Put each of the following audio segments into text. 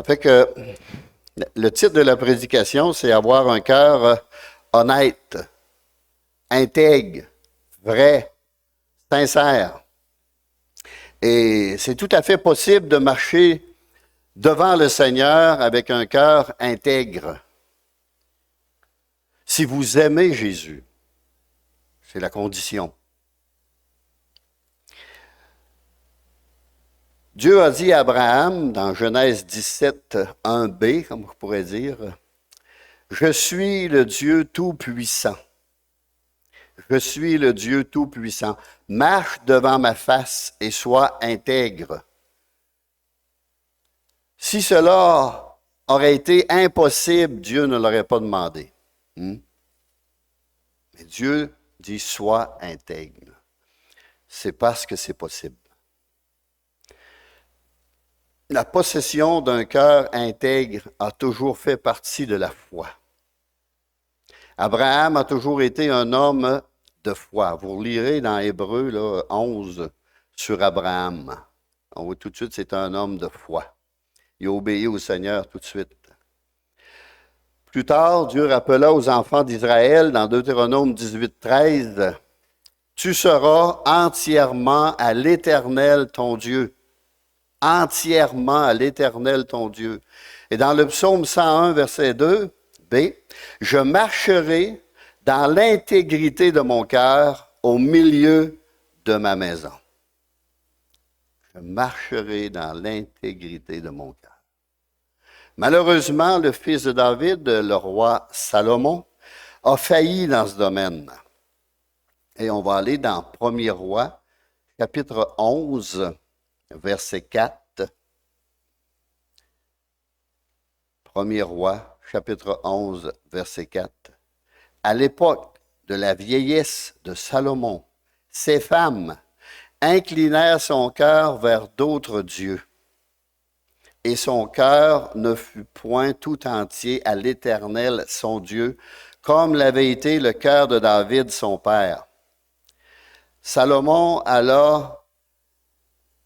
Ça fait que le titre de la prédication, c'est avoir un cœur honnête, intègre, vrai, sincère. Et c'est tout à fait possible de marcher devant le Seigneur avec un cœur intègre. Si vous aimez Jésus, c'est la condition. Dieu a dit à Abraham, dans Genèse 17, 1b, comme on pourrait dire, « Je suis le Dieu Tout-Puissant. Je suis le Dieu Tout-Puissant. Marche devant ma face et sois intègre. » Si cela aurait été impossible, Dieu ne l'aurait pas demandé. Mais Dieu dit « sois intègre ». C'est parce que c'est possible. La possession d'un cœur intègre a toujours fait partie de la foi. Abraham a toujours été un homme de foi. Vous lirez dans Hébreux là, 11 sur Abraham. On voit tout de suite, c'est un homme de foi. Il a obéi au Seigneur tout de suite. Plus tard, Dieu rappela aux enfants d'Israël dans Deutéronome 18, 13, « Tu seras entièrement à l'Éternel ton Dieu. » Entièrement à l'Éternel ton Dieu. Et dans le psaume 101, verset 2, B, « Je marcherai dans l'intégrité de mon cœur au milieu de ma maison. » Je marcherai dans l'intégrité de mon cœur. Malheureusement, le fils de David, le roi Salomon, a failli dans ce domaine. Et on va aller dans 1er Roi, chapitre 11, verset 4. 1er Roi, chapitre 11, verset 4. À l'époque de la vieillesse de Salomon, ses femmes inclinèrent son cœur vers d'autres dieux, et son cœur ne fut point tout entier à l'Éternel, son Dieu, comme l'avait été le cœur de David, son père. Salomon alla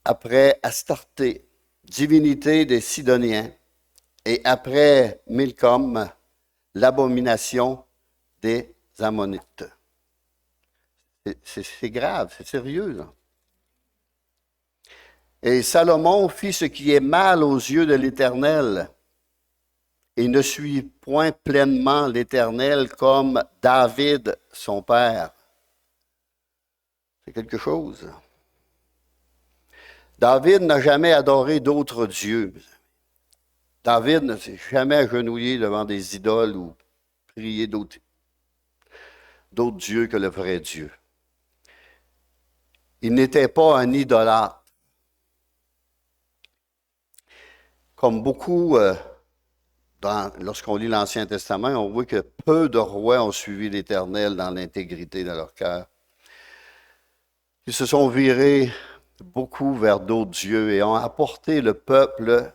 après Astarté, divinité des Sidoniens, et après Milcom, l'abomination des Ammonites. C'est grave, c'est sérieux, là. Et Salomon fit ce qui est mal aux yeux de l'Éternel, et ne suit point pleinement l'Éternel comme David, son père. C'est quelque chose. David n'a jamais adoré d'autres dieux. David ne s'est jamais agenouillé devant des idoles ou prié d'autres dieux que le vrai Dieu. Il n'était pas un idolâtre. Comme beaucoup, lorsqu'on lit l'Ancien Testament, on voit que peu de rois ont suivi l'Éternel dans l'intégrité de leur cœur. Ils se sont virés beaucoup vers d'autres dieux et ont apporté le peuple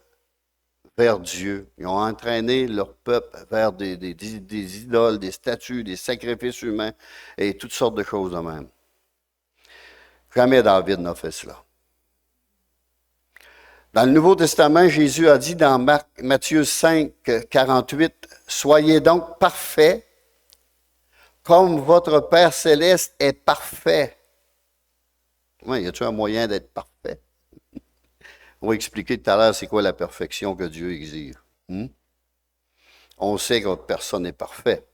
vers Dieu. Ils ont entraîné leur peuple vers des idoles, des statues, des sacrifices humains et toutes sortes de choses de même. Jamais David n'a fait cela. Dans le Nouveau Testament, Jésus a dit dans Matthieu 5, 48, « Soyez donc parfaits, comme votre Père céleste est parfait. » Oui, y a-t-il un moyen d'être parfait? On va expliquer tout à l'heure c'est quoi la perfection que Dieu exige. On sait que personne n'est parfait.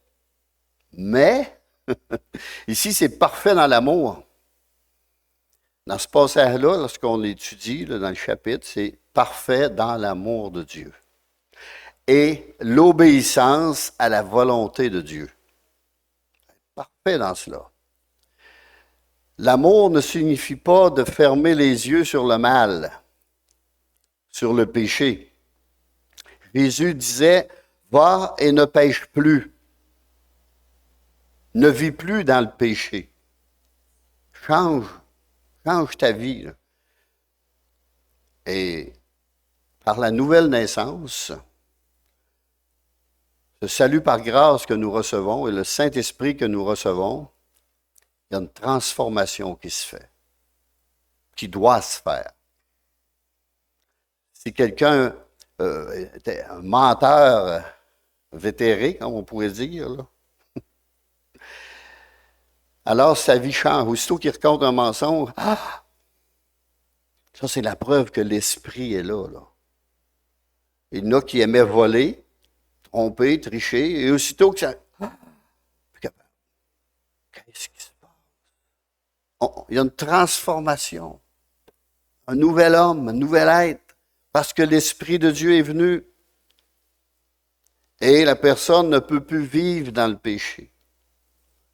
Mais, ici, c'est parfait dans l'amour. Dans ce passage-là, lorsqu'on l'étudie dans le chapitre, c'est parfait dans l'amour de Dieu. Et l'obéissance à la volonté de Dieu. Parfait dans cela. L'amour ne signifie pas de fermer les yeux sur le mal, sur le péché. Jésus disait, « Va et ne pêche plus. Ne vis plus dans le péché. Change ta vie. » Là. Et par la nouvelle naissance, ce salut par grâce que nous recevons et le Saint-Esprit que nous recevons, il y a une transformation qui se fait, qui doit se faire. Si quelqu'un était un menteur vétéré, comme on pourrait dire, là. Alors, sa vie change. Aussitôt qu'il raconte un mensonge, ah! Ça, c'est la preuve que l'esprit est là, là. Il y en a qui aimaient voler, tromper, tricher, et aussitôt que ça. Ah! Qu'est-ce qui se passe? Il y a une transformation. Un nouvel homme, un nouvel être, parce que l'Esprit de Dieu est venu. Et la personne ne peut plus vivre dans le péché.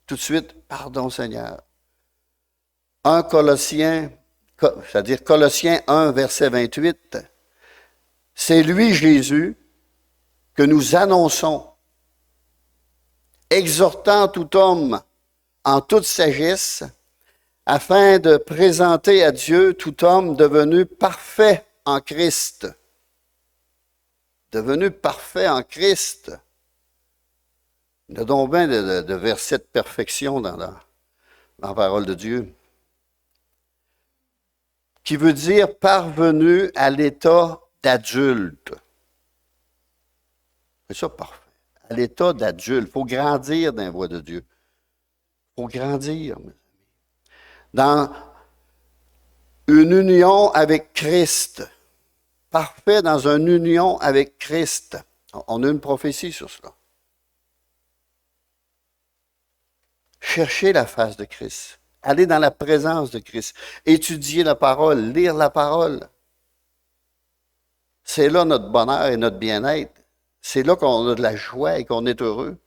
Tout de suite, pardon Seigneur. 1 Colossiens, c'est-à-dire Colossiens 1, verset 28, c'est lui, Jésus, que nous annonçons, exhortant tout homme en toute sagesse, afin de présenter à Dieu tout homme devenu parfait en Christ. Devenu parfait en Christ. Il y a donc bien de versets de perfection dans la parole de Dieu. Qui veut dire parvenu à l'état d'adulte. C'est ça, parfait. À l'état d'adulte. Il faut grandir dans la voie de Dieu. Il faut grandir. Dans une union avec Christ. Parfait dans une union avec Christ. On a une prophétie sur cela. Chercher la face de Christ. Aller dans la présence de Christ. Étudier la parole. Lire la parole. C'est là notre bonheur et notre bien-être. C'est là qu'on a de la joie et qu'on est heureux.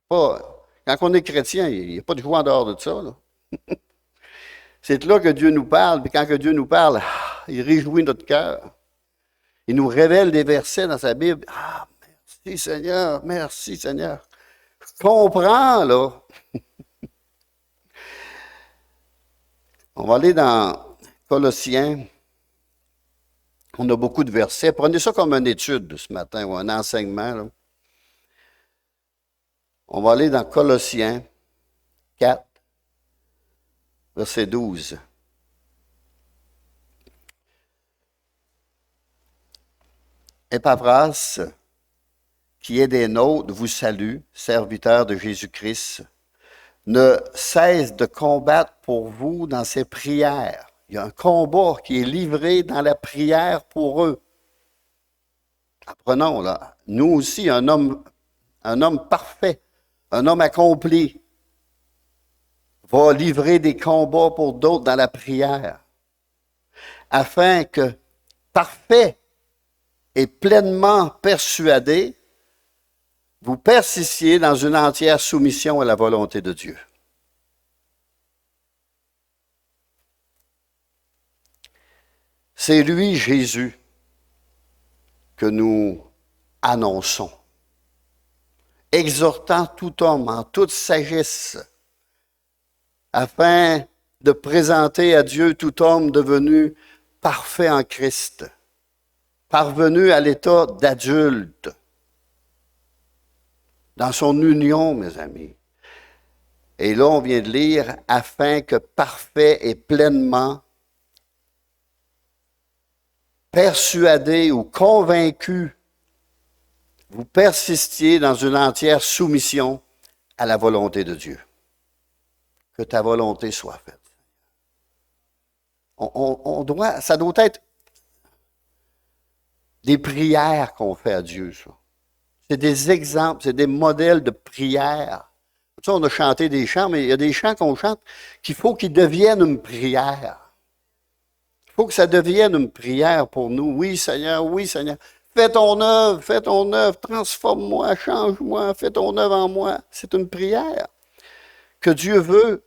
Quand on est chrétien, il n'y a pas de joie en dehors de ça, là. C'est là que Dieu nous parle, puis quand que Dieu nous parle, il réjouit notre cœur. Il nous révèle des versets dans sa Bible. Ah, merci Seigneur, merci Seigneur. Je comprends, là. On va aller dans Colossiens. On a beaucoup de versets. Prenez ça comme une étude ce matin ou un enseignement, là. On va aller dans Colossiens 4, verset 12. Épaphrase, qui est des nôtres, vous salue, serviteur de Jésus-Christ, ne cesse de combattre pour vous dans ses prières. Il y a un combat qui est livré dans la prière pour eux. Apprenons, là. Nous aussi, un homme parfait, un homme accompli, va livrer des combats pour d'autres dans la prière, afin que, parfait et pleinement persuadé, vous persistiez dans une entière soumission à la volonté de Dieu. C'est lui, Jésus, que nous annonçons, exhortant tout homme en toute sagesse, afin de présenter à Dieu tout homme devenu parfait en Christ, parvenu à l'état d'adulte, dans son union, mes amis. Et là, on vient de lire, afin que parfait et pleinement persuadé ou convaincu, vous persistiez dans une entière soumission à la volonté de Dieu. Que ta volonté soit faite. Ça doit être des prières qu'on fait à Dieu, ça. C'est des exemples, c'est des modèles de prière. Tu sais, on a chanté des chants, mais il y a des chants qu'on chante qu'il faut qu'ils deviennent une prière. Il faut que ça devienne une prière pour nous. Oui, Seigneur, fais ton œuvre, transforme-moi, change-moi, fais ton œuvre en moi. C'est une prière que Dieu veut.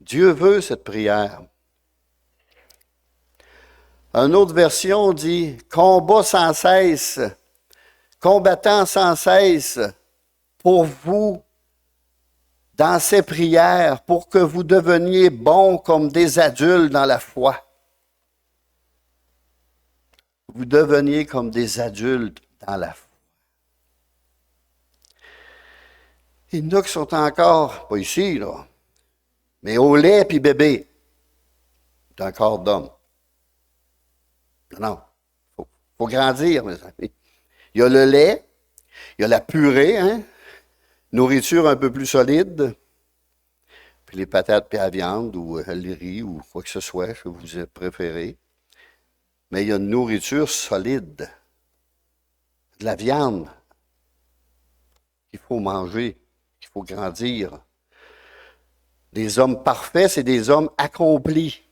Dieu veut cette prière. Une autre version dit « combat sans cesse ». Combattant sans cesse pour vous dans ces prières, pour que vous deveniez bons comme des adultes dans la foi. Vous deveniez comme des adultes dans la foi. Il y en a qui sont encore, pas ici, là, mais au lait puis bébé d'un corps d'homme. Non, faut grandir, mes amis. Il y a le lait, il y a la purée, hein? Nourriture un peu plus solide, puis les patates puis la viande ou le riz ou quoi que ce soit que vous préférez. Mais il y a une nourriture solide, de la viande qu'il faut manger, qu'il faut grandir. Des hommes parfaits, c'est des hommes accomplis,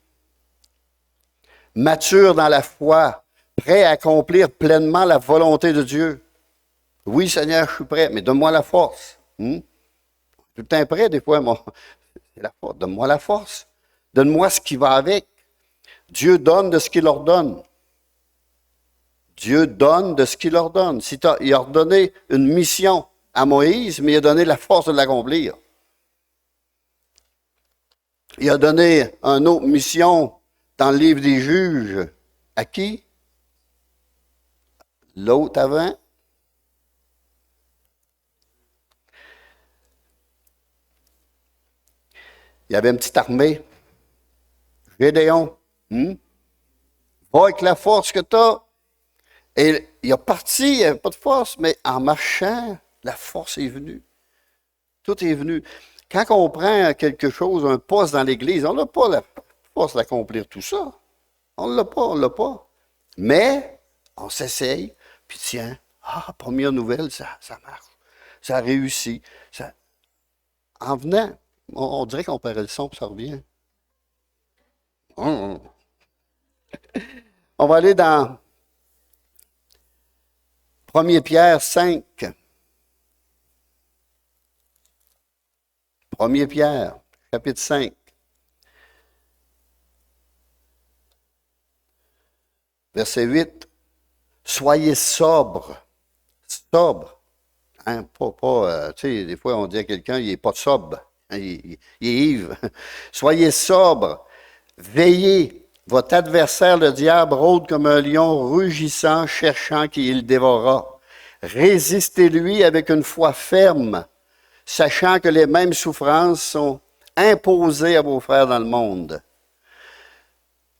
matures dans la foi, prêts à accomplir pleinement la volonté de Dieu. Oui, Seigneur, je suis prêt, mais donne-moi la force. Tout le temps prêt, des fois, c'est la force. Donne-moi la force. Donne-moi ce qui va avec. Dieu donne de ce qu'il leur donne. Dieu donne de ce qu'il leur donne. Il a ordonné une mission à Moïse, mais il a donné la force de l'accomplir. Il a donné une autre mission dans le livre des Juges. À qui? L'autre avant? Il y avait une petite armée. Gédéon. Va avec la force que tu as. Et il est parti, il n'y avait pas de force, mais en marchant, la force est venue. Tout est venu. Quand on prend quelque chose, un poste dans l'Église, on n'a pas la force d'accomplir tout ça. On ne l'a pas, on ne l'a pas. Mais on s'essaye, puis tiens, première nouvelle, ça marche. Ça réussit. En venant, on dirait qu'on perd le son, puis ça revient. On va aller dans 1 Pierre 5. 1 Pierre, chapitre 5. Verset 8. Soyez sobres. Sobres. Hein, tu sais, des fois, on dit à quelqu'un, il n'est pas sobre. Hein, il est ivre. Soyez sobres. Veillez. Votre adversaire, le diable, rôde comme un lion rugissant, cherchant qui il dévorera. Résistez-lui avec une foi ferme, sachant que les mêmes souffrances sont imposées à vos frères dans le monde.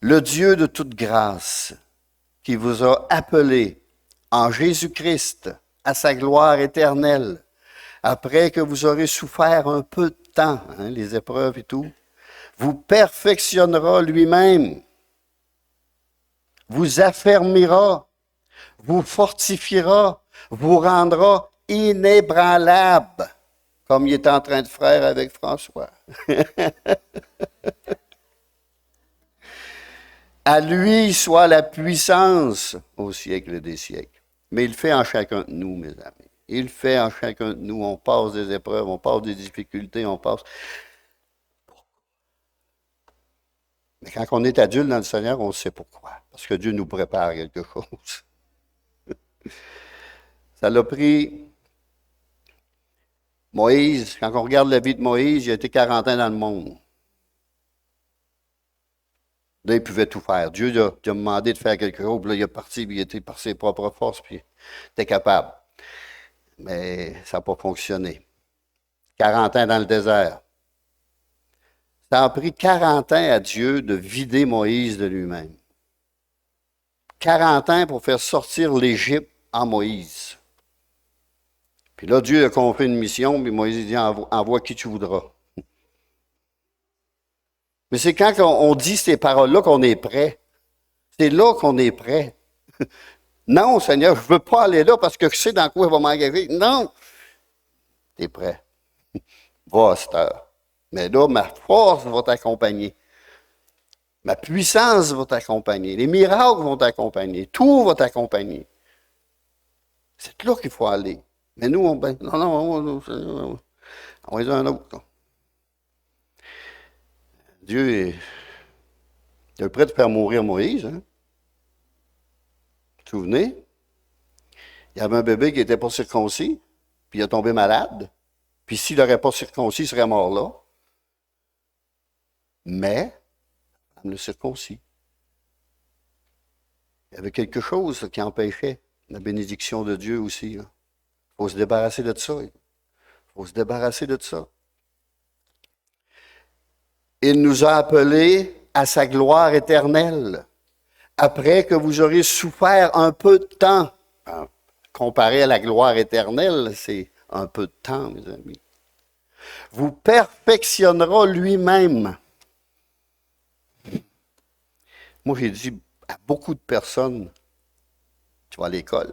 Le Dieu de toute grâce, qui vous a appelé en Jésus-Christ à sa gloire éternelle, après que vous aurez souffert un peu de temps, les épreuves et tout, vous perfectionnera lui-même, vous affermira, vous fortifiera, vous rendra inébranlable, comme il est en train de faire avec François. À lui soit la puissance au siècle des siècles. Mais il fait en chacun de nous, mes amis. Il fait en chacun de nous. On passe des épreuves, on passe des difficultés, on passe. Mais quand on est adulte dans le Seigneur, on sait pourquoi. Parce que Dieu nous prépare quelque chose. Ça l'a pris Moïse. Quand on regarde la vie de Moïse, il a été 40 ans dans le monde. Là, il pouvait tout faire. Dieu lui a demandé de faire quelque chose, puis là, il est parti, puis il était par ses propres forces, puis il était capable. Mais ça n'a pas fonctionné. 40 ans dans le désert. Ça a pris 40 ans à Dieu de vider Moïse de lui-même. 40 ans pour faire sortir l'Égypte en Moïse. Puis là, Dieu a confié une mission, puis Moïse dit, envoie qui tu voudras. Mais c'est quand on dit ces paroles-là qu'on est prêt. C'est là qu'on est prêt. Non, Seigneur, je ne veux pas aller là parce que je sais dans quoi il va m'engager. Non! Tu es prêt. Va à cette heure. Mais là, ma force va t'accompagner. Ma puissance va t'accompagner. Les miracles vont t'accompagner. Tout va t'accompagner. C'est là qu'il faut aller. Mais nous, non, on va dire un autre. Dieu est prêt de faire mourir Moïse. Hein? Vous vous souvenez? Il y avait un bébé qui n'était pas circoncis, puis il est tombé malade. Puis s'il n'aurait pas circoncis, il serait mort là. Mais, le circoncis. Il y avait quelque chose qui empêchait la bénédiction de Dieu aussi. Il faut se débarrasser de ça. Il faut se débarrasser de ça. Il nous a appelés à sa gloire éternelle, après que vous aurez souffert un peu de temps, comparé à la gloire éternelle, c'est un peu de temps, mes amis, vous perfectionnera lui-même. Moi, j'ai dit à beaucoup de personnes, tu vas à l'école,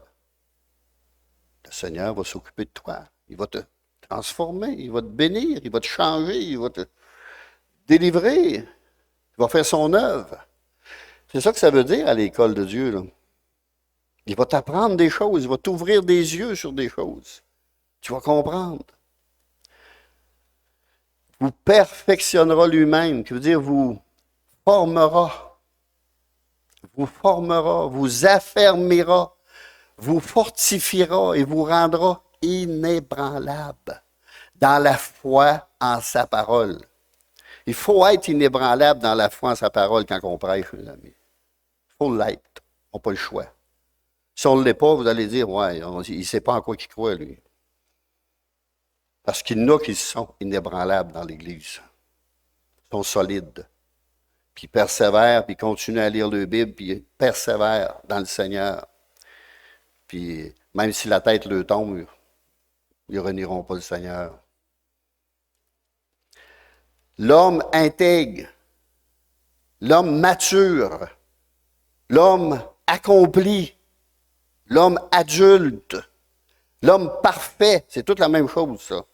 le Seigneur va s'occuper de toi. Il va te transformer, il va te bénir, il va te changer, il va te délivrer, il va faire son œuvre. C'est ça que ça veut dire à l'école de Dieu, là. Il va t'apprendre des choses, il va t'ouvrir des yeux sur des choses. Tu vas comprendre. Vous perfectionnera lui-même, qui veut dire vous formera, vous affermira, vous fortifiera et vous rendra inébranlable dans la foi en sa parole. Il faut être inébranlable dans la foi en sa parole quand on prêche, mes amis. Il faut l'être. On n'a pas le choix. Si on ne l'est pas, vous allez dire, ouais, il ne sait pas en quoi il croit, lui. Parce qu'il y en a qui sont inébranlables dans l'Église. Ils sont solides. Puis ils persévèrent, puis ils continuent à lire le Bible, puis ils persévèrent dans le Seigneur. Puis même si la tête leur tombe, ils ne renieront pas le Seigneur. L'homme intègre, l'homme mature, l'homme accompli, l'homme adulte, l'homme parfait, c'est toute la même chose, ça.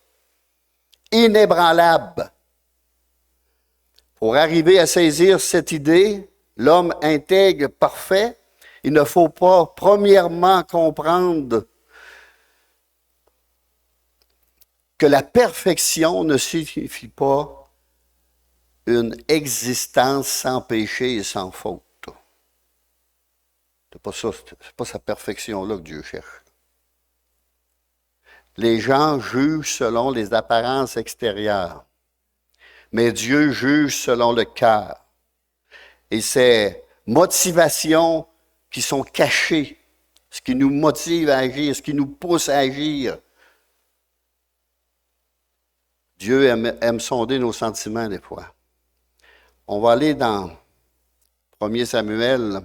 Inébranlable. Pour arriver à saisir cette idée, l'homme intègre, parfait, il ne faut pas, premièrement, comprendre que la perfection ne signifie pas une existence sans péché et sans faute. C'est pas ça, c'est pas sa perfection-là que Dieu cherche. Les gens jugent selon les apparences extérieures, mais Dieu juge selon le cœur. Et ces motivations qui sont cachées, ce qui nous motive à agir, ce qui nous pousse à agir, Dieu aime sonder nos sentiments des fois. On va aller dans 1 Samuel.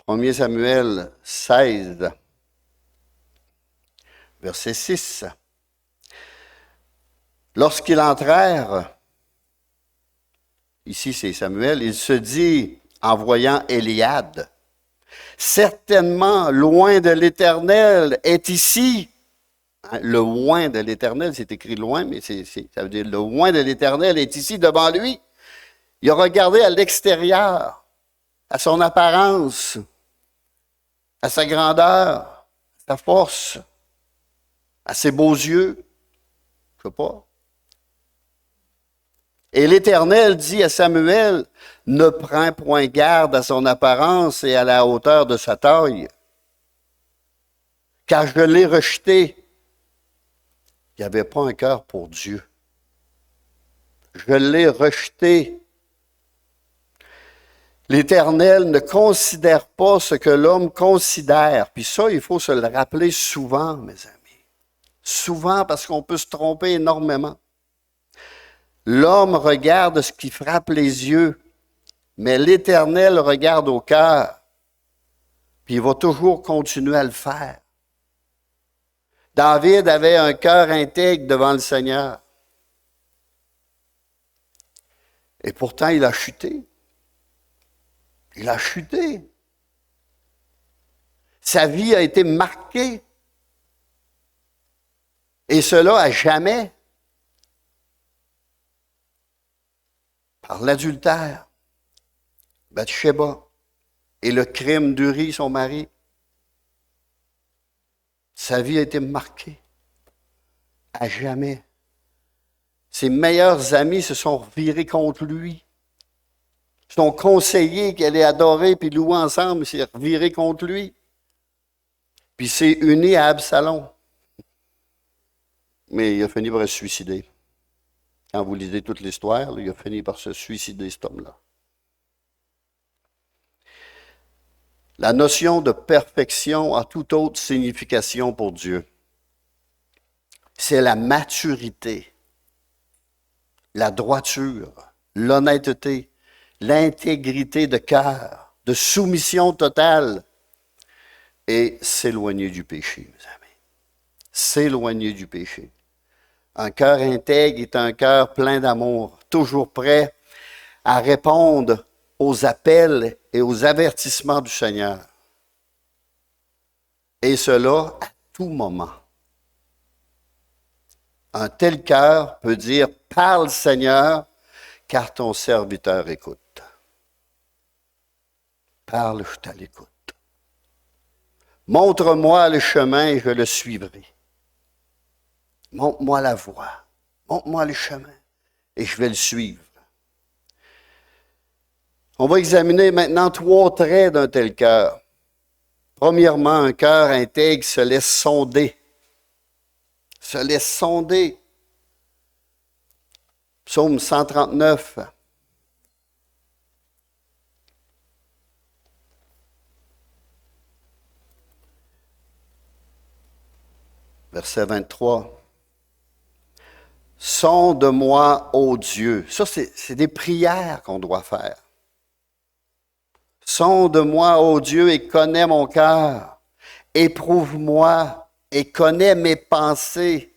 1 Samuel 16, verset 6. Lorsqu'ils entrèrent, ici c'est Samuel, il se dit, en voyant Éliade, « Certainement, loin de l'Éternel est ici. » Le loin de l'Éternel, c'est écrit loin, mais ça veut dire le loin de l'Éternel est ici devant lui. Il a regardé à l'extérieur, à son apparence, à sa grandeur, à sa force, à ses beaux yeux. Je ne sais pas. Et l'Éternel dit à Samuel, « Ne prends point garde à son apparence et à la hauteur de sa taille, car je l'ai rejeté. » Il n'y avait pas un cœur pour Dieu. Je l'ai rejeté. L'Éternel ne considère pas ce que l'homme considère. Puis ça, il faut se le rappeler souvent, mes amis. Souvent, parce qu'on peut se tromper énormément. L'homme regarde ce qui frappe les yeux, mais l'Éternel regarde au cœur. Puis il va toujours continuer à le faire. David avait un cœur intègre devant le Seigneur. Et pourtant, il a chuté. Il a chuté. Sa vie a été marquée. Et cela à jamais. Par l'adultère, Bathsheba, et le crime d'Uri, son mari. Sa vie a été marquée. À jamais. Ses meilleurs amis se sont virés contre lui. Son conseiller qu'il allait adorer puis louer ensemble s'est viré contre lui. Puis s'est uni à Absalom. Mais il a fini par se suicider. Quand vous lisez toute l'histoire, il a fini par se suicider, cet homme-là. La notion de perfection a toute autre signification pour Dieu. C'est la maturité. la droiture, l'honnêteté, l'intégrité de cœur, de soumission totale et s'éloigner du péché, mes amis. S'éloigner du péché. Un cœur intègre est un cœur plein d'amour, toujours prêt à répondre aux appels et aux avertissements du Seigneur. Et cela à tout moment. Un tel cœur peut dire « Parle, Seigneur, car ton serviteur écoute. » Parle, je t'à l'écoute. Montre-moi le chemin et je le suivrai. Montre-moi la voie. Montre-moi le chemin et je vais le suivre. On va examiner maintenant 3 traits d'un tel cœur. Premièrement, un cœur intègre se laisse sonder. Se laisse sonder. Psaume 139. Verset 23. Sonde-moi, ô Dieu. Ça, c'est des prières qu'on doit faire. Sonde-moi, ô Dieu, et connais mon cœur. Éprouve-moi et connais mes pensées.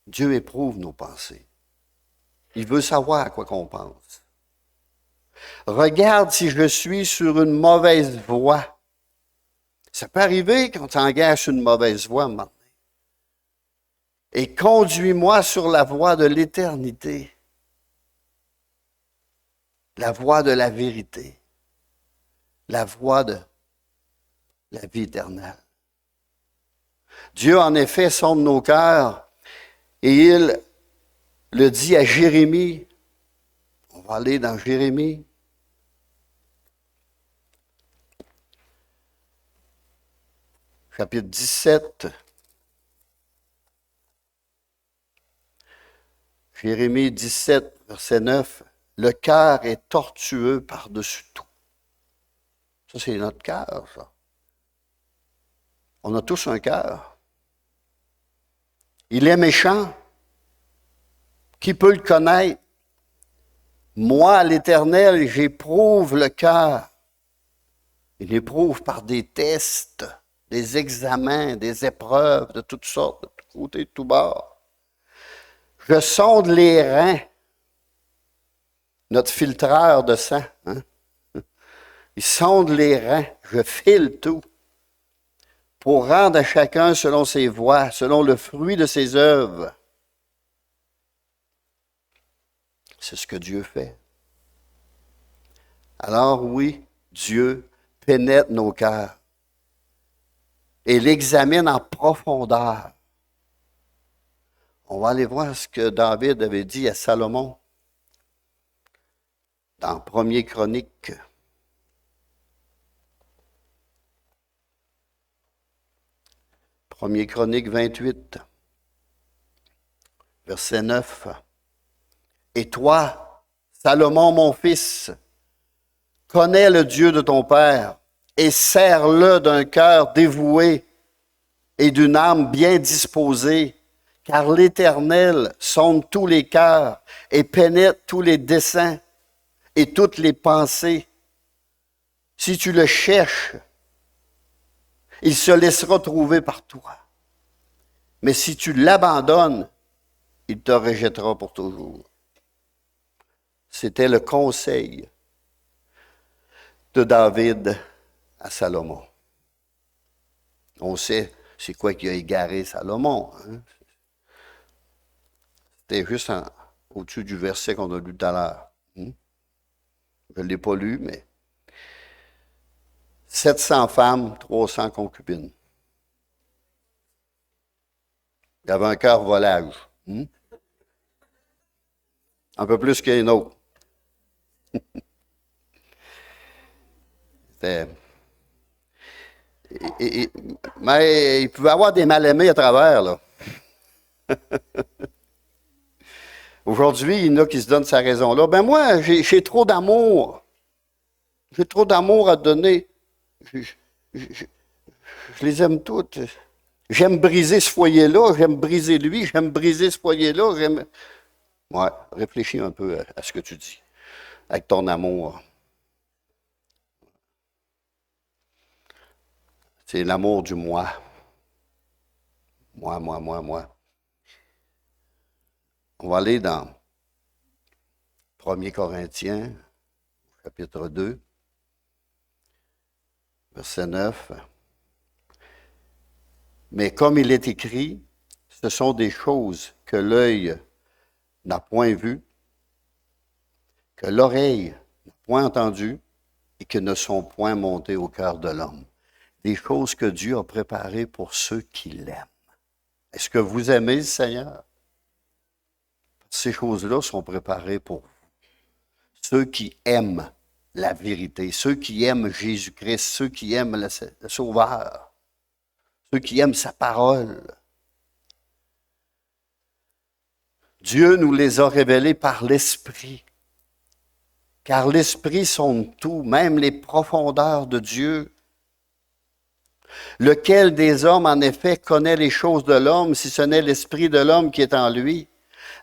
Dieu éprouve nos pensées. Il veut savoir à quoi qu'on pense. Regarde si je suis sur une mauvaise voie. Ça peut arriver quand tu engages une mauvaise voie, maintenant. Et conduis-moi sur la voie de l'éternité. La voie de la vérité. La voie de la vie éternelle. Dieu, en effet, sonde nos cœurs et il le dit à Jérémie. On va aller dans Jérémie. Chapitre 17. Jérémie 17, verset 9. Le cœur est tortueux par-dessus tout. Ça, c'est notre cœur, ça. On a tous un cœur. Il est méchant. Qui peut le connaître? Moi, l'Éternel, j'éprouve le cœur. Il éprouve par des tests, des examens, des épreuves de toutes sortes, de tous côtés, de tous bords. Je sonde les reins. Notre filtreur de sang, hein? Il sonde les reins, je file tout pour rendre à chacun selon ses voies, selon le fruit de ses œuvres. C'est ce que Dieu fait. Alors oui, Dieu pénètre nos cœurs et l'examine en profondeur. On va aller voir ce que David avait dit à Salomon dans 1er Chronique. Premier Chronique 28, verset 9. Et toi, Salomon, mon fils, connais le Dieu de ton père et sers-le d'un cœur dévoué et d'une âme bien disposée, car l'Éternel sonde tous les cœurs et pénètre tous les desseins et toutes les pensées. Si tu le cherches, il se laissera trouver par toi. Mais si tu l'abandonnes, il te rejettera pour toujours. C'était le conseil de David à Salomon. On sait c'est quoi qui a égaré Salomon. Hein? C'était juste au-dessus du verset qu'on a lu tout à l'heure. Je ne l'ai pas lu, mais 700 femmes, 300 concubines. Il avait un cœur volage. Un peu plus qu'un autre. Mais il pouvait avoir des mal-aimés à travers, là. Aujourd'hui, il y en a qui se donnent sa raison-là. Ben moi, j'ai trop d'amour. J'ai trop d'amour à donner. Je les aime toutes. J'aime briser ce foyer-là, j'aime briser lui, j'aime briser ce foyer-là, j'aime... Ouais, réfléchis un peu à ce que tu dis, avec ton amour. C'est l'amour du moi. Moi, moi, moi, moi. On va aller dans 1 Corinthiens, chapitre 2, verset 9. Mais comme il est écrit, ce sont des choses que l'œil n'a point vues, que l'oreille n'a point entendues et qui ne sont point montées au cœur de l'homme. Des choses que Dieu a préparées pour ceux qui l'aiment. Est-ce que vous aimez le Seigneur? Ces choses-là sont préparées pour vous. Ceux qui aiment la vérité, ceux qui aiment Jésus-Christ, ceux qui aiment le Sauveur, ceux qui aiment sa parole. Dieu nous les a révélés par l'Esprit. Car l'Esprit sonde tout, même les profondeurs de Dieu. Lequel des hommes, en effet, connaît les choses de l'homme, si ce n'est l'Esprit de l'homme qui est en lui?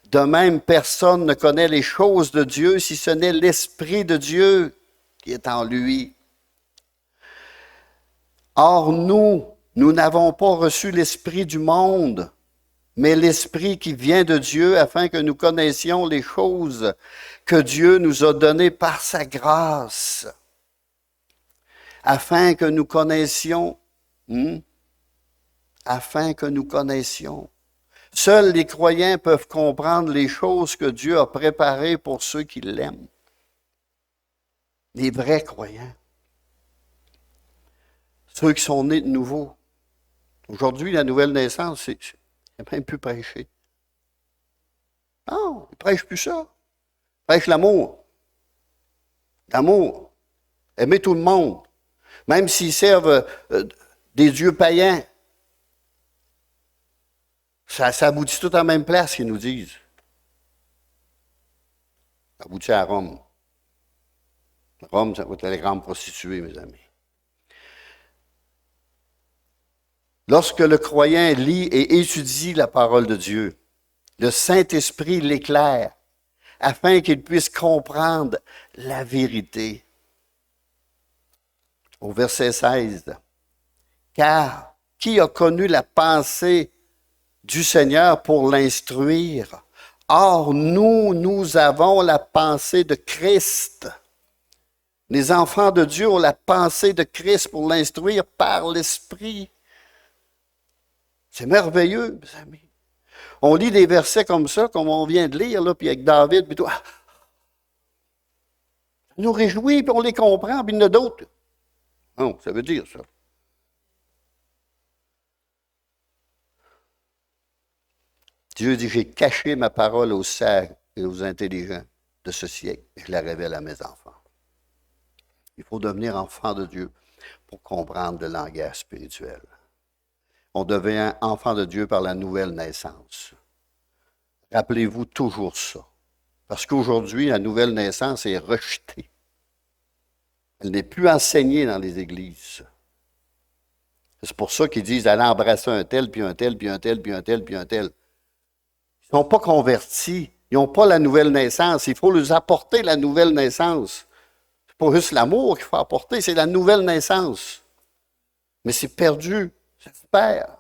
De même, personne ne connaît les choses de Dieu, si ce n'est l'Esprit de Dieu qui est en lui. Or, nous n'avons pas reçu l'Esprit du monde, mais l'Esprit qui vient de Dieu, afin que nous connaissions les choses que Dieu nous a données par sa grâce. Afin que nous connaissions. Afin que nous connaissions. Seuls les croyants peuvent comprendre les choses que Dieu a préparées pour ceux qui l'aiment. Les vrais croyants. Ceux qui sont nés de nouveau. Aujourd'hui, la nouvelle naissance, c'est même plus prêché. Non, ils ne prêchent plus ça. Ils prêchent l'amour. L'amour. Aimer tout le monde. Même s'ils servent des dieux païens. Ça aboutit tout en la même place, qu'ils nous disent. Ça aboutit à Rome. Rome, ça va être la grande prostituée, mes amis. Lorsque le croyant lit et étudie la parole de Dieu, le Saint-Esprit l'éclaire afin qu'il puisse comprendre la vérité. Au verset 16, « Car qui a connu la pensée du Seigneur pour l'instruire? Or, nous avons la pensée de Christ. » Les enfants de Dieu ont la pensée de Christ pour l'instruire par l'Esprit. C'est merveilleux, mes amis. On lit des versets comme ça, comme on vient de lire, là, puis avec David, puis tout. Ça nous réjouit, puis on les comprend, puis il y en a d'autres. Non, ça veut dire ça. Dieu dit, j'ai caché ma parole aux sages et aux intelligents de ce siècle, et je la révèle à mes enfants. Il faut devenir enfant de Dieu pour comprendre le langage spirituel. On devient enfant de Dieu par la nouvelle naissance. Rappelez-vous toujours ça. Parce qu'aujourd'hui, la nouvelle naissance est rejetée. Elle n'est plus enseignée dans les églises. C'est pour ça qu'ils disent allez embrasser un tel, puis un tel, puis un tel, puis un tel, puis un tel. Ils ne sont pas convertis. Ils n'ont pas la nouvelle naissance. Il faut leur apporter la nouvelle naissance. Ce n'est pas juste l'amour qu'il faut apporter, c'est la nouvelle naissance. Mais c'est perdu. Ça se perd.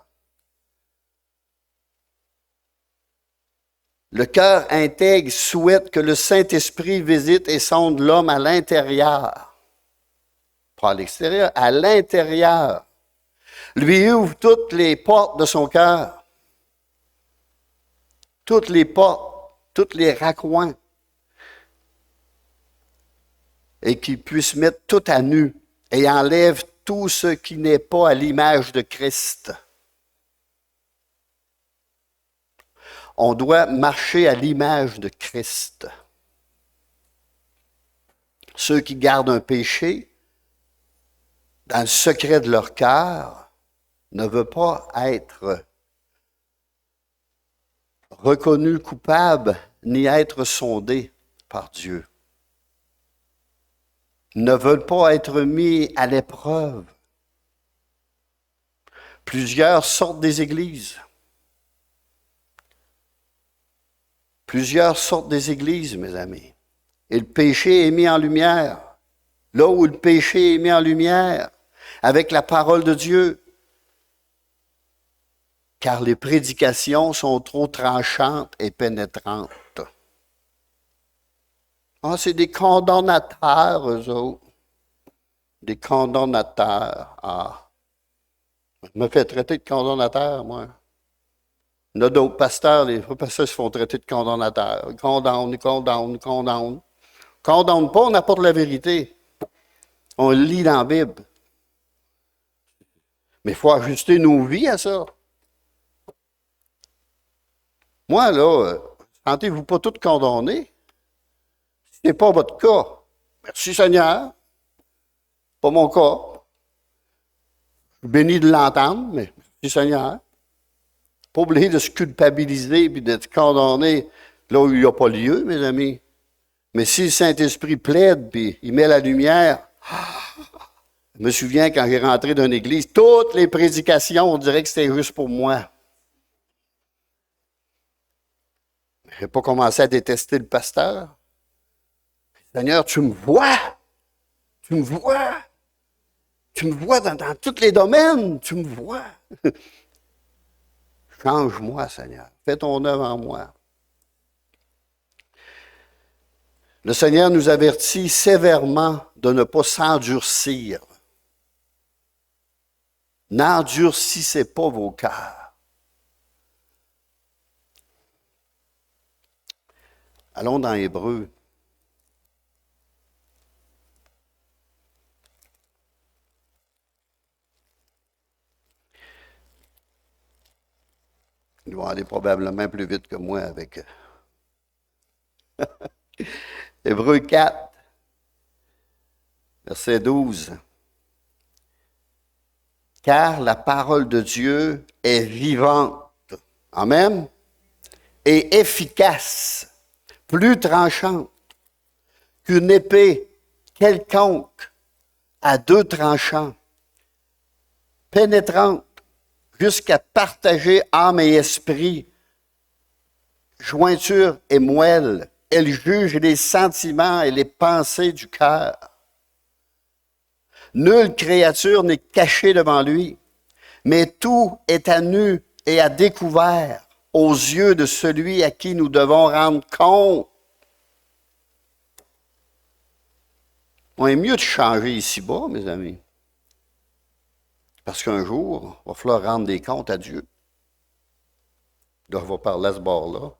Le cœur intègre souhaite que le Saint-Esprit visite et sonde l'homme à l'intérieur. Pas à l'extérieur, à l'intérieur. Lui ouvre toutes les portes de son cœur. Toutes les portes, tous les raccoins. Et qu'il puisse mettre tout à nu et enlève tout ce qui n'est pas à l'image de Christ. On doit marcher à l'image de Christ. Ceux qui gardent un péché dans le secret de leur cœur ne veulent pas être reconnus coupables ni être sondés par Dieu. Ne veulent pas être mis à l'épreuve Plusieurs sortent des églises. Plusieurs sortent des églises, mes amis. Et le péché est mis en lumière. Là où le péché est mis en lumière, avec la parole de Dieu. Car les prédications sont trop tranchantes et pénétrantes. Ah, c'est des condamnateurs, eux autres. Des condamnateurs. Ah. Je me fais traiter de condamnateur, moi. Il y en a d'autres pasteurs, les pasteurs se font traiter de condamnateurs. Ils condamnent, ils condamnent, ils condamnent. Condamne pas, on apporte la vérité. On le lit dans la Bible. Mais il faut ajuster nos vies à ça. Moi, là, sentez-vous pas tous condamnés. Ce n'est pas votre cas. Merci Seigneur. Pas mon cas. Je suis béni de l'entendre, mais merci Seigneur. Pas oublier de se culpabiliser et d'être condamné là où il n'y a pas lieu, mes amis. Mais si le Saint-Esprit plaide puis il met la lumière, je me souviens quand j'ai rentré dans une église, toutes les prédications, on dirait que c'était juste pour moi. Je n'ai pas commencé à détester le pasteur. Seigneur, tu me vois. Tu me vois. Tu me vois dans tous les domaines. Tu me vois. Change-moi, Seigneur. Fais ton œuvre en moi. Le Seigneur nous avertit sévèrement de ne pas s'endurcir. N'endurcissez pas vos cœurs. Allons dans Hébreux. Ils vont aller probablement plus vite que moi avec Hébreux 4, verset 12. Car la parole de Dieu est vivante. Amen. Et efficace, plus tranchante qu'une épée quelconque à deux tranchants, pénétrante jusqu'à partager âme et esprit, jointure et moelle. Elle juge les sentiments et les pensées du cœur. Nulle créature n'est cachée devant lui, mais tout est à nu et à découvert aux yeux de celui à qui nous devons rendre compte. On est mieux de changer ici-bas, mes amis. Parce qu'un jour, il va falloir rendre des comptes à Dieu. Donc, on va parler à ce bord-là.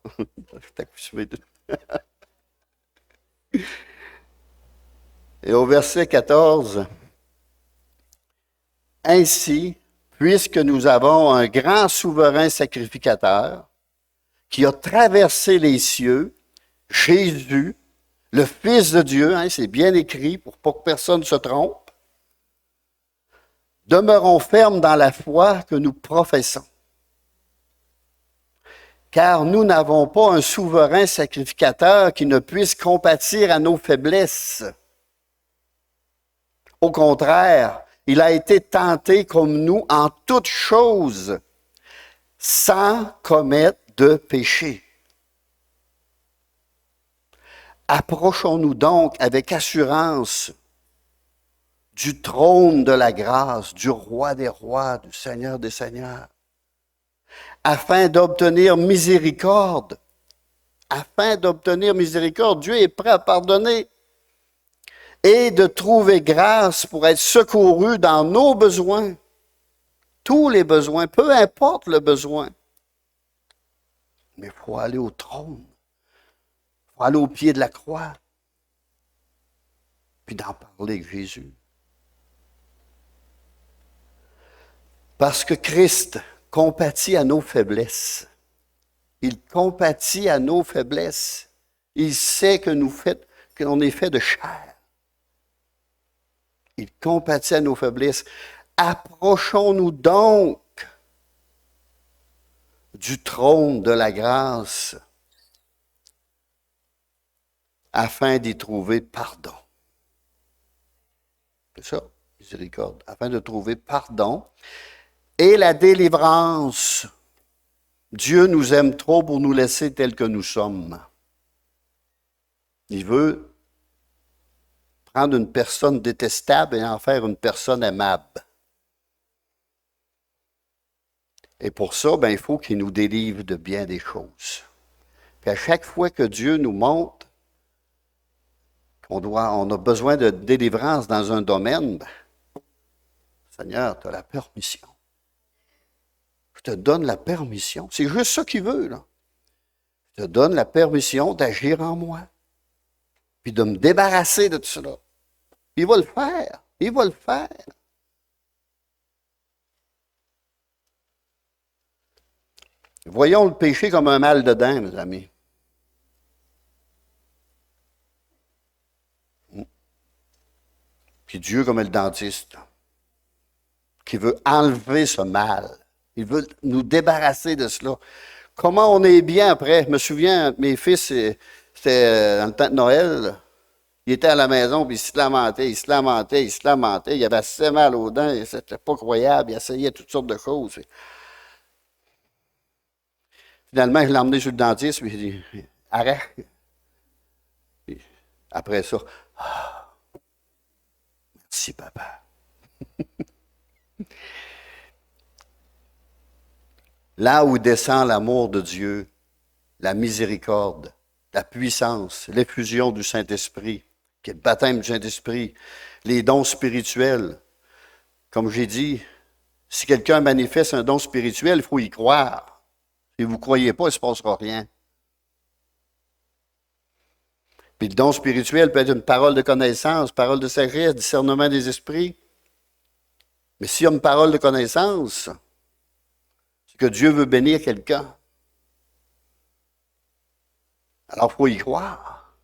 Et au verset 14, ainsi, puisque nous avons un grand souverain sacrificateur qui a traversé les cieux, Jésus, le Fils de Dieu, c'est bien écrit pour pas que personne se trompe, demeurons fermes dans la foi que nous professons. Car nous n'avons pas un souverain sacrificateur qui ne puisse compatir à nos faiblesses. Au contraire, il a été tenté comme nous en toutes choses, sans commettre de péché. Approchons-nous donc avec assurance du trône de la grâce, du Roi des rois, du Seigneur des seigneurs, afin d'obtenir miséricorde. Afin d'obtenir miséricorde, Dieu est prêt à pardonner et de trouver grâce pour être secouru dans nos besoins, tous les besoins, peu importe le besoin. Mais il faut aller au trône, il faut aller au pied de la croix, puis d'en parler avec Jésus. Parce que Christ compatit à nos faiblesses. Il compatit à nos faiblesses. Il sait que qu'on est fait de chair. Il compatit à nos faiblesses. Approchons-nous donc du trône de la grâce afin d'y trouver pardon. C'est ça, miséricorde. Afin de trouver pardon et la délivrance. Dieu nous aime trop pour nous laisser tels que nous sommes. Il veut prendre une personne détestable et en faire une personne aimable. Et pour ça, il faut qu'il nous délivre de bien des choses. Puis à chaque fois que Dieu nous montre qu'on a besoin de délivrance dans un domaine, Seigneur, tu as la permission. Je te donne la permission. C'est juste ça qu'il veut, là. Je te donne la permission d'agir en moi. Puis de me débarrasser de tout cela. Il va le faire. Il va le faire. Voyons le péché comme un mal de dents, mes amis. Puis Dieu comme le dentiste, qui veut enlever ce mal. Il veut nous débarrasser de cela. Comment on est bien après? Je me souviens, mes fils, c'était dans le temps de Noël, ils étaient à la maison, puis ils se lamentaient, il avait assez mal aux dents, c'était pas croyable, ils essayaient toutes sortes de choses. Finalement, je l'ai emmené sur le dentiste, puis il dit, arrête. Puis, après ça, merci papa. Là où descend l'amour de Dieu, la miséricorde, la puissance, l'effusion du Saint-Esprit, qui est le baptême du Saint-Esprit, les dons spirituels. Comme j'ai dit, si quelqu'un manifeste un don spirituel, il faut y croire. Si vous ne croyez pas, il ne se passera rien. Puis le don spirituel peut être une parole de connaissance, parole de sagesse, discernement des esprits. Mais s'il y a une parole de connaissance, c'est que Dieu veut bénir quelqu'un. Alors, il faut y croire.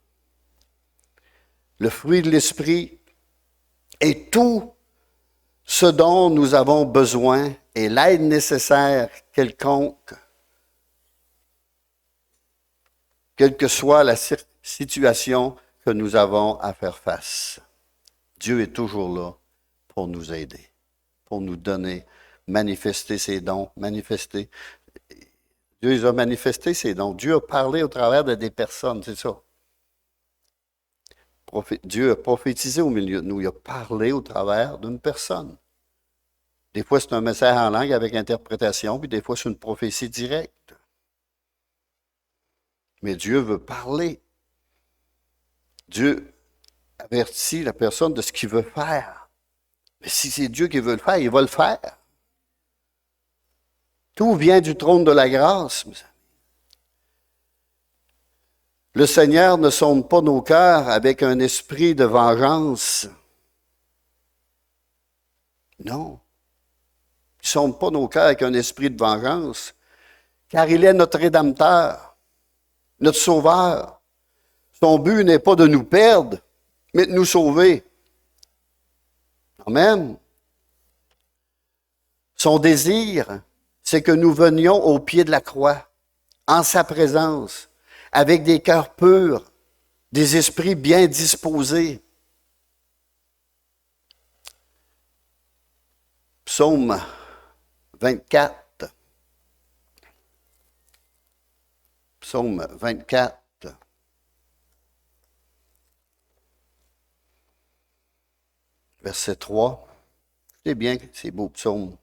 Le fruit de l'esprit est tout ce dont nous avons besoin et l'aide nécessaire quelconque, quelle que soit la situation que nous avons à faire face. Dieu est toujours là pour nous aider, pour nous donner, manifester ses dons, manifester. Dieu les a manifestés, ses dons. Dieu a parlé au travers de des personnes, c'est ça. Dieu a prophétisé au milieu de nous. Il a parlé au travers d'une personne. Des fois, c'est un message en langue avec interprétation, puis des fois, c'est une prophétie directe. Mais Dieu veut parler. Dieu avertit la personne de ce qu'il veut faire. Mais si c'est Dieu qui veut le faire, il va le faire. Tout vient du trône de la grâce, mes amis. Le Seigneur ne sonde pas nos cœurs avec un esprit de vengeance. Non. Il ne sonde pas nos cœurs avec un esprit de vengeance, car il est notre Rédempteur, notre Sauveur. Son but n'est pas de nous perdre, mais de nous sauver. Amen. Son désir, c'est que nous venions au pied de la croix, en sa présence, avec des cœurs purs, des esprits bien disposés. Psaume 24. Psaume 24. Verset 3. C'est bien ces beaux psaumes.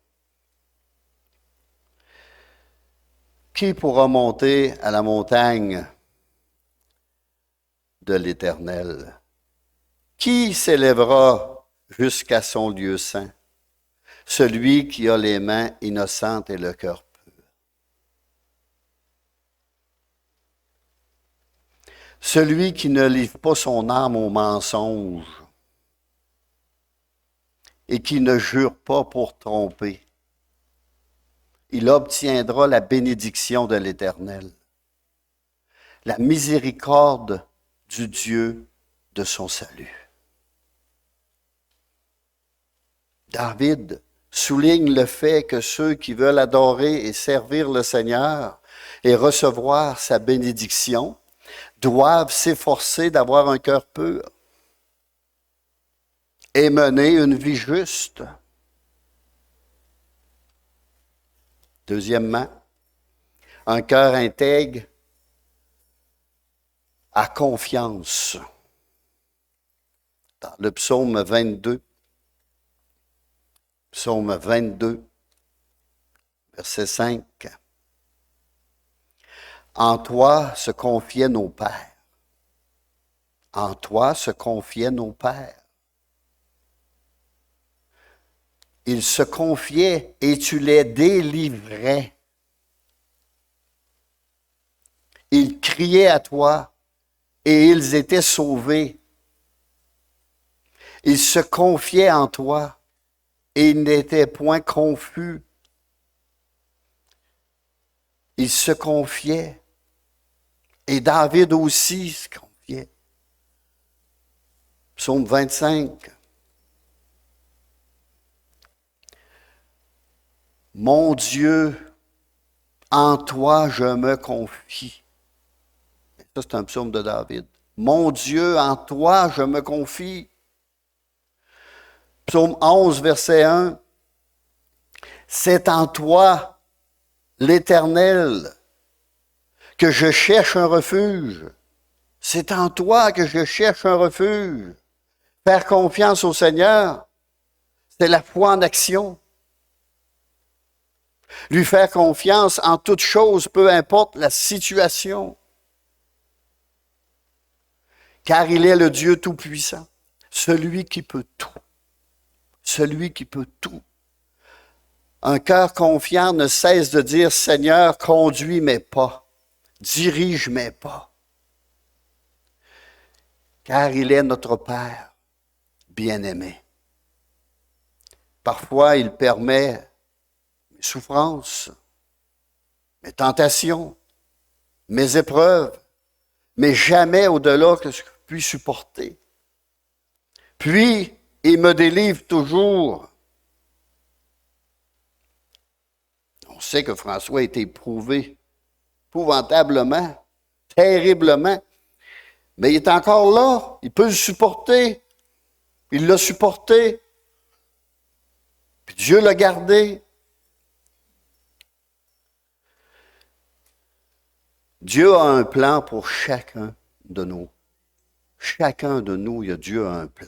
Qui pourra monter à la montagne de l'Éternel? Qui s'élèvera jusqu'à son lieu saint? Celui qui a les mains innocentes et le cœur pur. Celui qui ne livre pas son âme au mensonge et qui ne jure pas pour tromper. Il obtiendra la bénédiction de l'Éternel, la miséricorde du Dieu de son salut. David souligne le fait que ceux qui veulent adorer et servir le Seigneur et recevoir sa bénédiction doivent s'efforcer d'avoir un cœur pur et mener une vie juste. Deuxièmement, un cœur intègre a confiance. Dans le psaume 22, verset 5. En toi se confiaient nos pères. En toi se confiaient nos pères. Ils se confiaient et tu les délivrais. Ils criaient à toi et ils étaient sauvés. Ils se confiaient en toi et ils n'étaient point confus. Ils se confiaient. Et David aussi se confiait. Psaume 25. Mon Dieu, en toi je me confie. Ça, c'est un psaume de David. Mon Dieu, en toi je me confie. Psaume 11, verset 1. C'est en toi, l'Éternel, que je cherche un refuge. C'est en toi que je cherche un refuge. Faire confiance au Seigneur, c'est la foi en action. Lui faire confiance en toute chose, peu importe la situation. Car il est le Dieu Tout-Puissant, celui qui peut tout. Celui qui peut tout. Un cœur confiant ne cesse de dire, Seigneur, conduis mes pas, dirige mes pas. Car il est notre Père bien-aimé. Parfois, il permet mes souffrances, mes tentations, mes épreuves, mais jamais au-delà que ce que je puis supporter. Puis, il me délivre toujours. On sait que François a été éprouvé épouvantablement, terriblement, mais il est encore là, il peut le supporter. Il l'a supporté. Puis Dieu l'a gardé. Dieu a un plan pour chacun de nous. Chacun de nous, Dieu a un plan.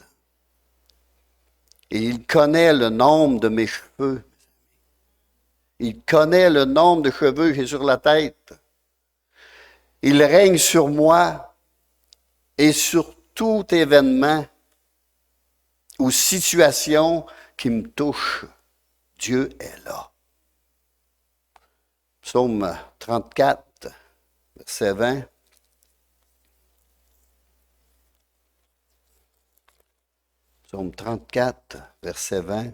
Et il connaît le nombre de mes cheveux. Il connaît le nombre de cheveux que j'ai sur la tête. Il règne sur moi et sur tout événement ou situation qui me touche. Dieu est là. Psaume 34, verset 20. Psaume 34, verset 20.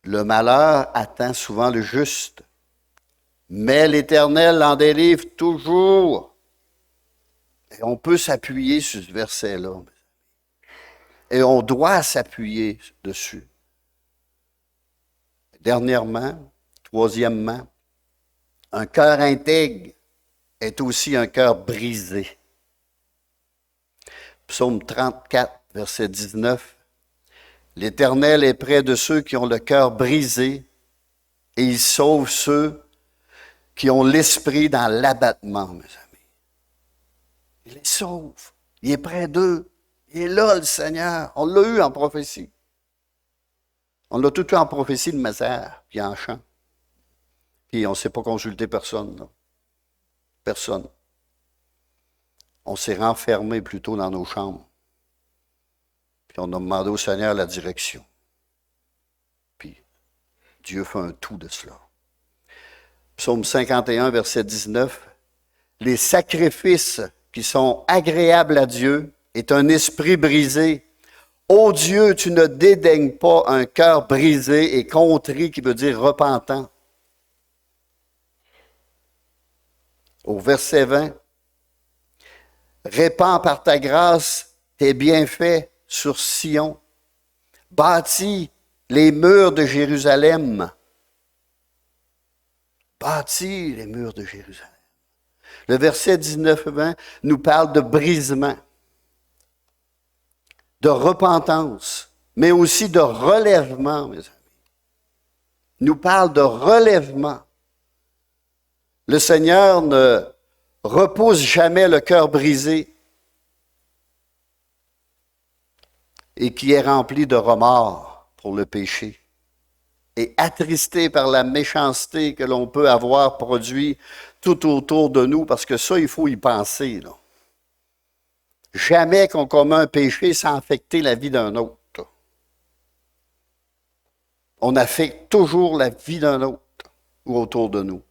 Le malheur attend souvent le juste, mais l'Éternel en délivre toujours. Et on peut s'appuyer sur ce verset-là. Et on doit s'appuyer dessus. Troisièmement, un cœur intègre est aussi un cœur brisé. Psaume 34, verset 19. L'Éternel est près de ceux qui ont le cœur brisé et il sauve ceux qui ont l'esprit dans l'abattement, mes amis. Il les sauve. Il est près d'eux. Il est là, le Seigneur. On l'a eu en prophétie. On l'a tout eu en prophétie de Mézère, puis en chant. Puis on ne s'est pas consulté personne. Là. Personne. On s'est renfermé plutôt dans nos chambres. Puis on a demandé au Seigneur la direction. Puis Dieu fait un tout de cela. Psaume 51, verset 19. Les sacrifices qui sont agréables à Dieu est un esprit brisé. Ô Dieu, tu ne dédaignes pas un cœur brisé et contrit, qui veut dire repentant. Au verset 20. Répands par ta grâce tes bienfaits sur Sion. Bâtis les murs de Jérusalem. Bâtis les murs de Jérusalem. Le verset 19-20 nous parle de brisement, de repentance, mais aussi de relèvement, mes amis. Il nous parle de relèvement. Le Seigneur ne repousse jamais le cœur brisé et qui est rempli de remords pour le péché et attristé par la méchanceté que l'on peut avoir produit tout autour de nous, parce que ça, il faut y penser, là. Jamais qu'on commet un péché sans affecter la vie d'un autre. On affecte toujours la vie d'un autre ou autour de nous.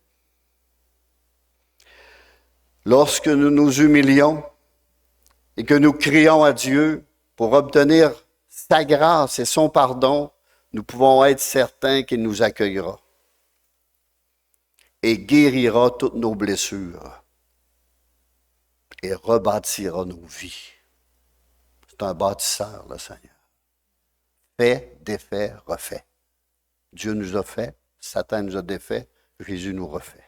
Lorsque nous nous humilions et que nous crions à Dieu pour obtenir sa grâce et son pardon, nous pouvons être certains qu'il nous accueillera et guérira toutes nos blessures et rebâtira nos vies. C'est un bâtisseur, le Seigneur. Fait, défait, refait. Dieu nous a fait, Satan nous a défait, Jésus nous refait.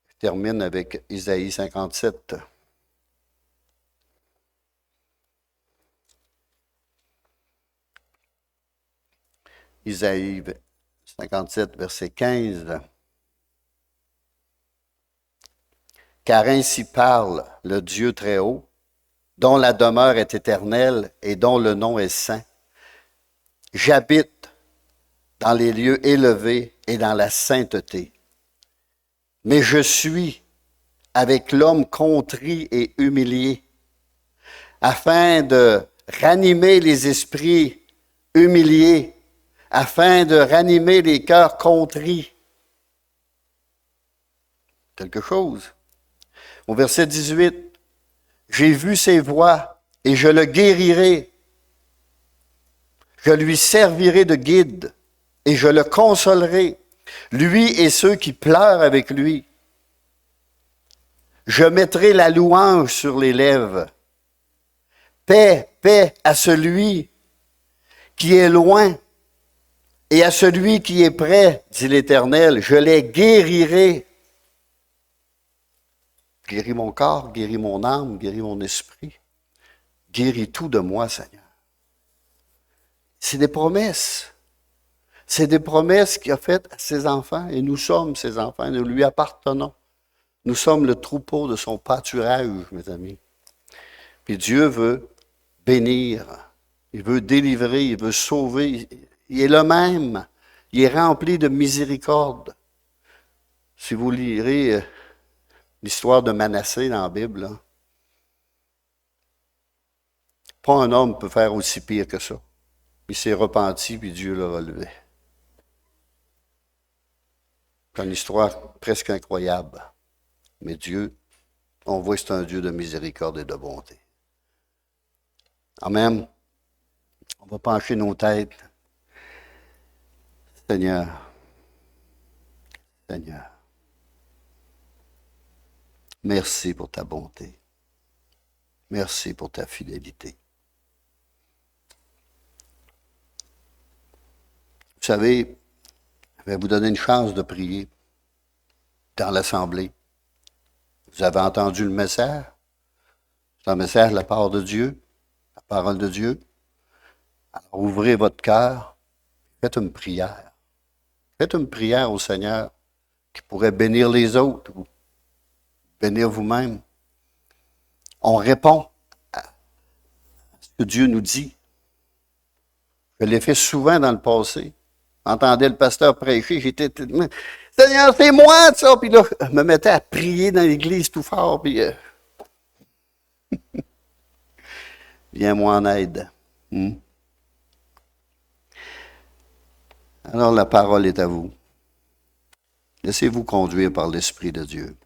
Je termine avec Isaïe 57. Isaïe 57, verset 15. Car ainsi parle le Dieu très haut, dont la demeure est éternelle et dont le nom est saint. J'habite dans les lieux élevés et dans la sainteté. Mais je suis avec l'homme contrit et humilié, afin de ranimer les esprits humiliés, afin de ranimer les cœurs contrits. Quelque chose. Au verset 18, j'ai vu ses voies et je le guérirai. Je lui servirai de guide et je le consolerai, lui et ceux qui pleurent avec lui. Je mettrai la louange sur les lèvres. Paix, paix à celui qui est loin et à celui qui est près, dit l'Éternel. Je les guérirai. Guéris mon corps, guéris mon âme, guéris mon esprit. Guéris tout de moi, Seigneur. C'est des promesses. C'est des promesses qu'il a faites à ses enfants et nous sommes ses enfants, nous lui appartenons. Nous sommes le troupeau de son pâturage, mes amis. Puis Dieu veut bénir, il veut délivrer, il veut sauver. Il est le même. Il est rempli de miséricorde. Si vous lirez l'histoire de Manassé dans la Bible, là, pas un homme peut faire aussi pire que ça. Il s'est repenti, puis Dieu l'a relevé. C'est une histoire presque incroyable. Mais Dieu, on voit que c'est un Dieu de miséricorde et de bonté. Amen. On va pencher nos têtes. Seigneur, Seigneur, merci pour ta bonté. Merci pour ta fidélité. Vous savez, je vais vous donner une chance de prier dans l'assemblée. Vous avez entendu le message. C'est un message de la part de Dieu, la parole de Dieu. Alors ouvrez votre cœur, faites une prière. Faites une prière au Seigneur qui pourrait bénir les autres ou bénir vous-même. On répond à ce que Dieu nous dit. Je l'ai fait souvent dans le passé. J'entendais le pasteur prêcher, j'étais Seigneur, c'est moi ça! Puis là, je me mettais à prier dans l'église tout fort, puis viens-moi en aide. Alors la parole est à vous. Laissez-vous conduire par l'Esprit de Dieu.